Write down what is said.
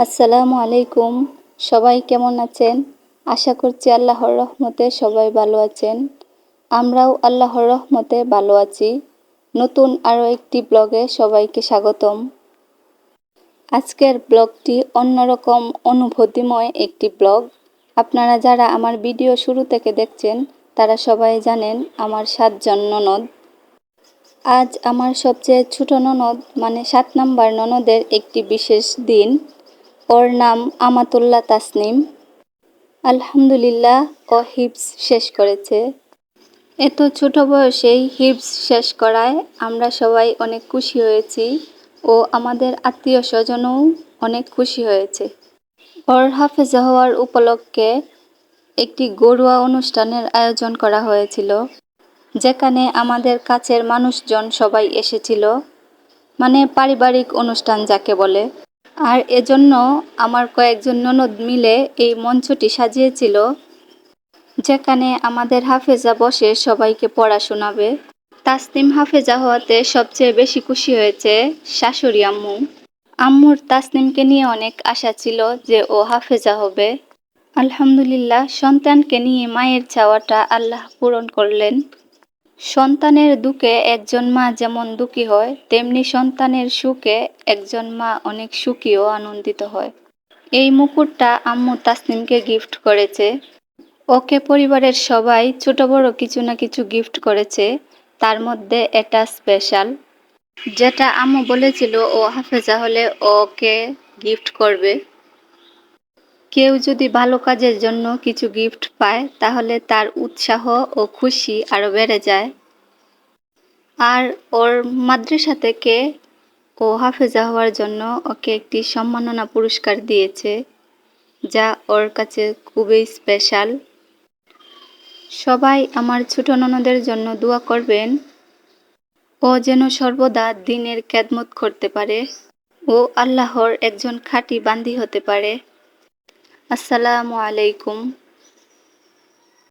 আসসালামু আলাইকুম। সবাই কেমন আছেন? আশা করছি আল্লাহর রহমতে সবাই ভালো আছেন। আমরাও আল্লাহর রহমতে ভালো আছি। নতুন আরও একটি ব্লগে সবাইকে স্বাগতম। আজকের ব্লগটি অন্যরকম অনুভূতিময় একটি ব্লগ। আপনারা যারা আমার ভিডিও শুরু থেকে দেখছেন তারা সবাই জানেন আমার 7 জন ননদ। আজ আমার সবচেয়ে ছোট ননদ মানে 7 নাম্বার ননদের একটি বিশেষ দিন। ওর নাম আমাতুল্লাহ তাসনিম। আলহামদুলিল্লাহ ও হিফজ শেষ করেছে। এত ছোট বয়সেই হিফজ শেষ করায় আমরা সবাই অনেক খুশি হয়েছি ও আমাদের আত্মীয় স্বজনও অনেক খুশি হয়েছে। ওর হাফেজা হওয়ার উপলক্ষে একটি ঘরোয়া অনুষ্ঠানের আয়োজন করা হয়েছিল, যেখানে আমাদের কাছের মানুষজন সবাই এসেছিল, মানে পারিবারিক অনুষ্ঠান যাকে বলে। আর এজন্য আমার কয়েকজন ননদ মিলে এই মঞ্চটি সাজিয়েছিল, যেখানে আমাদের হাফেজা বসে সবাইকে পড়া শোনাবে। তাসনিম হাফেজা হওয়াতে সবচেয়ে বেশি খুশি হয়েছে শাশুড়ি আম্মু। আম্মুর তাসনিমকে নিয়ে অনেক আশা ছিল যে ও হাফেজা হবে। আলহামদুলিল্লাহ সন্তানকে নিয়ে মায়ের চাওয়াটা আল্লাহ পূরণ করলেন। সন্তানের দুঃখে একজন মা যেমন দুঃখী হয়, তেমনি সন্তানের সুখে একজন মা অনেক সুখী ও আনন্দিত হয়। এই মুকুটটা আম্মু তাসনিমকে গিফট করেছে। ওকে পরিবারের সবাই ছোট বড় কিছু না কিছু গিফট করেছে, তার মধ্যে এটা স্পেশাল, যেটা আম্মু বলেছিল ও হাফেজা হলে ওকে গিফট করবে। কেউ যদি ভালো কাজের জন্য কিছু গিফট পায় তাহলে তার উৎসাহ ও খুশি আরো বেড়ে যায়। আর ওর মাদ্রাসা থেকে ও হাফেজা হওয়ার জন্য ওকে একটি সম্মাননা পুরস্কার দিয়েছে, যা ওর কাছে খুবই স্পেশাল। সবাই আমার ছোট ননদের জন্য দোয়া করবেন, ও যেন সর্বদা দ্বীনের খেদমত করতে পারে ও আল্লাহর একজন খাঁটি বান্দী হতে পারে। আসসালামু আলাইকুম।